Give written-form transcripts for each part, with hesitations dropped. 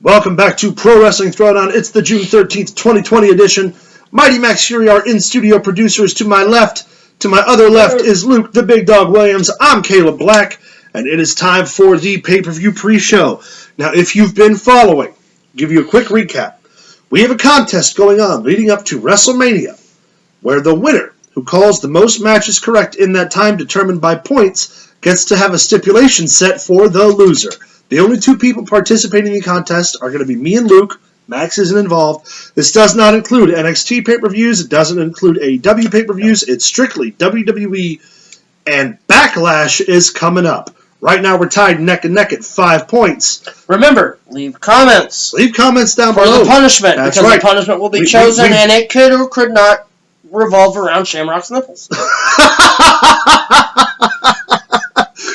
Welcome back to Pro Wrestling Throwdown. It's the June 13th, 2020 edition. Mighty Max Fury, our in-studio producers. To my left, to my other left is Luke the Big Dog Williams. I'm Caleb Black, and it is time for the pay-per-view pre-show. Now, if you've been following, I'll give you a quick recap. We have a contest going on leading up to WrestleMania, where the winner, who calls the most matches correct in that time determined by points, gets to have a stipulation set for the loser. The only two people participating in the contest are going to be me and Luke. Max isn't involved. This does not include NXT pay-per-views. It doesn't include AEW pay-per-views. It's strictly WWE, and Backlash is coming up. Right now we're tied neck and neck at 5 points. Remember, leave comments. Leave comments down for below. For the punishment, That's because right. the punishment will be chosen, and it could or could not revolve around Shamrock's nipples.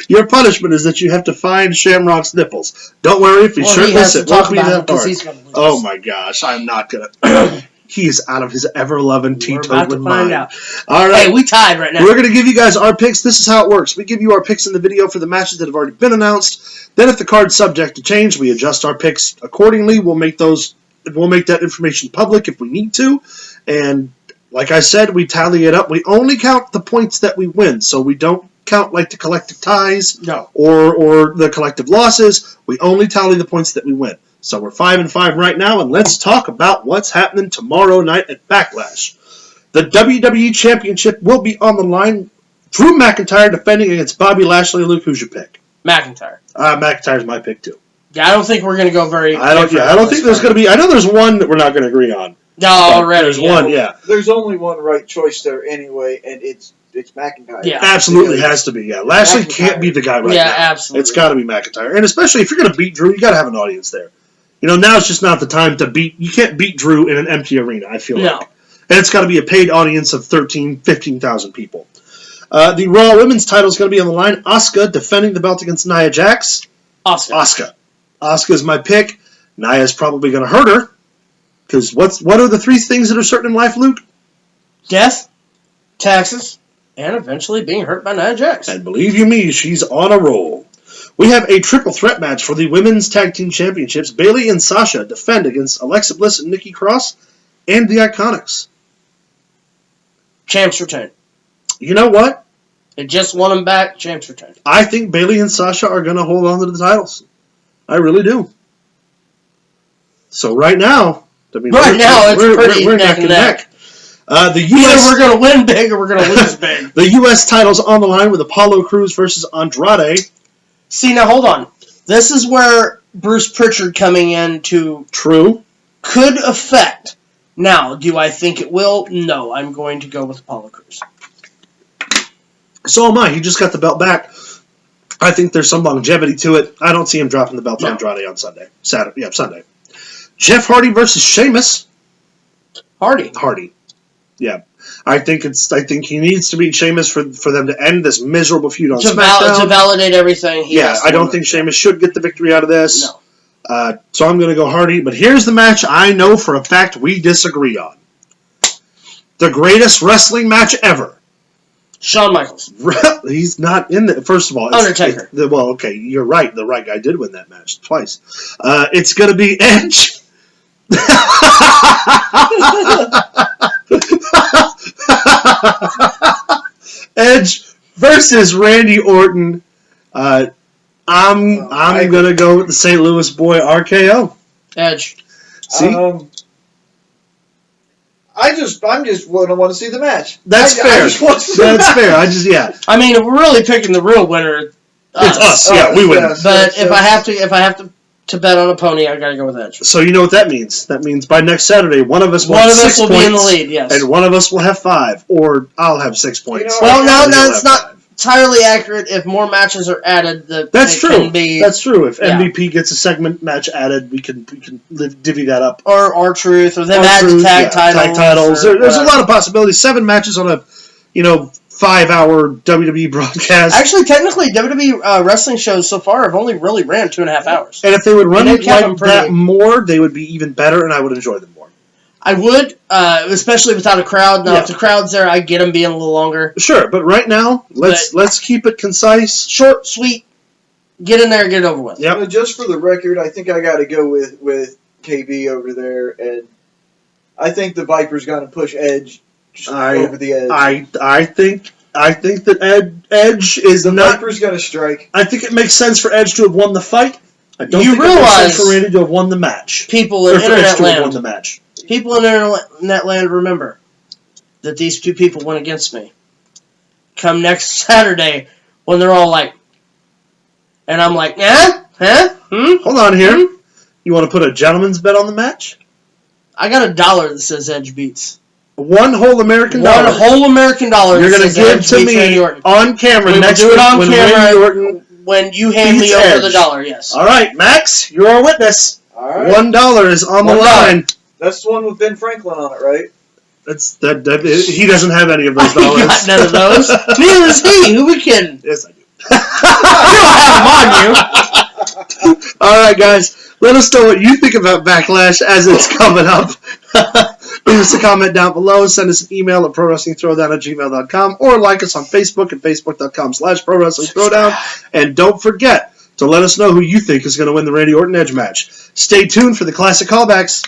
Your punishment is that you have to find Shamrock's nipples. Don't worry, if he's shirtless, it won't be that hard. Oh my gosh, I'm not going to. He's out of his ever-loving teetotaling mind. Out. All right. Hey, we tied right now. We're going to give you guys our picks. This is how it works. We give you our picks in the video for the matches that have already been announced. Then if the card's subject to change, we adjust our picks accordingly. We'll make that information public if we need to. And like I said, we tally it up. We only count the points that we win, so we don't count like the collective ties or the collective losses. We only tally the points that we win. So we're 5-5 right now, and let's talk about what's happening tomorrow night at Backlash. The WWE Championship will be on the line. Drew McIntyre defending against Bobby Lashley. Luke, who's your pick? McIntyre. McIntyre's my pick too. Yeah, I don't think we're going to go very. I don't think there's going to be. I know there's one that we're not going to agree on. No, already. There's one. Yeah. There's only one right choice there anyway, and it's McIntyre. Yeah, absolutely has to be. Yeah, Lashley can't be the guy right now. Yeah, absolutely. It's got to be McIntyre, and especially if you're going to beat Drew, you got to have an audience there. You know, now it's just not the time to beat. You can't beat Drew in an empty arena. I feel like, and it's got to be a paid audience of 15,000 people. The Raw Women's title is going to be on the line. Asuka defending the belt against Nia Jax. Asuka is my pick. Nia's probably going to hurt her because what are the three things that are certain in life, Luke? Death, taxes, and eventually being hurt by Nia Jax. And believe you me, she's on a roll. We have a triple threat match for the Women's Tag Team Championships. Bayley and Sasha defend against Alexa Bliss and Nikki Cross and the Iconics. Champs retain. You know what? They just won them back. Champs retain. I think Bayley and Sasha are going to hold on to the titles. I really do. So right now, we're neck and neck. The US, either we're going to win big or we're going to lose big. The U.S. title's on the line with Apollo Crews versus Andrade. See, now hold on. This is where Bruce Pritchard coming in to... True. Could affect. Now, do I think it will? No, I'm going to go with Apollo Crews. So am I. He just got the belt back. I think there's some longevity to it. I don't see him dropping the belt to Andrade on Sunday. Sunday. Jeff Hardy versus Sheamus. Hardy. Yeah. I think he needs to beat Sheamus for them to end this miserable feud on SmackDown. To validate everything. I don't think Sheamus should get the victory out of this. No. So I'm going to go Hardy. But here's the match I know for a fact we disagree on. The greatest wrestling match ever. Shawn Michaels. He's not in the... First of all... Undertaker. Well, okay, you're right. The right guy did win that match twice. It's going to be Edge... Edge versus Randy Orton. I'm gonna go with the St. Louis boy RKO. Edge. See, I'm just want to see the match. That's fair. That's fair. I mean, if we're really picking the real winner, it's us. Yeah, we win. But if I have to bet on a pony, I gotta go with Edge. So you know what that means? That means by next Saturday, one of us will have 6 points, be in the lead, yes, and one of us will have 5, or I'll have 6 points. No, it's not entirely accurate. If more matches are added, that's true. That's true. If MVP gets a segment match added, we can divvy that up. Or R-Truth, or them add the tag titles. There's a lot of possibilities. 7 matches on a 5-hour WWE broadcast. Actually, technically, WWE wrestling shows so far have only really ran 2.5 hours. And if they would run it like that more, they would be even better, and I would enjoy them more. I would, especially without a crowd. Now, if the crowd's there, I get them being a little longer. Sure, but right now, let's keep it concise. Short, sweet. Get in there and get it over with. Yep. Just for the record, I think I got to go with KB over there, and I think the Viper's going to push Edge over the edge. I think that Edge is the not. Viper's going to strike. I think it makes sense for Edge to have won the fight. I don't You think it makes realize sense for Randy to have won the match. People Or in for Edge internet to have won land, the match. people in internet land, remember that these two people went against me. Come next Saturday when they're all like, and I'm like, Hold on here. You want to put a gentleman's bet on the match? I got $1 that says Edge beats. One whole American dollar. One whole American dollar. You're going to give to me on camera We will next do it week on when camera Randy Orton. when you hand me beats over Edge. the dollar. Yes. All right, Max, you're our witness. All right. $1 is on the $1. line. That's the one with Ben Franklin on it, right? He doesn't have any of those He dollars. got none of those. Neither does he. Who we kidding? Yes, I do. You don't have them on you. All right, guys. Let us know what you think about Backlash as it's coming up. Leave us a comment down below. Send us an email at prowrestlingthrowdown@gmail.com or like us on Facebook at facebook.com/prowrestlingthrowdown. And don't forget to let us know who you think is going to win the Randy Orton Edge match. Stay tuned for the classic callbacks.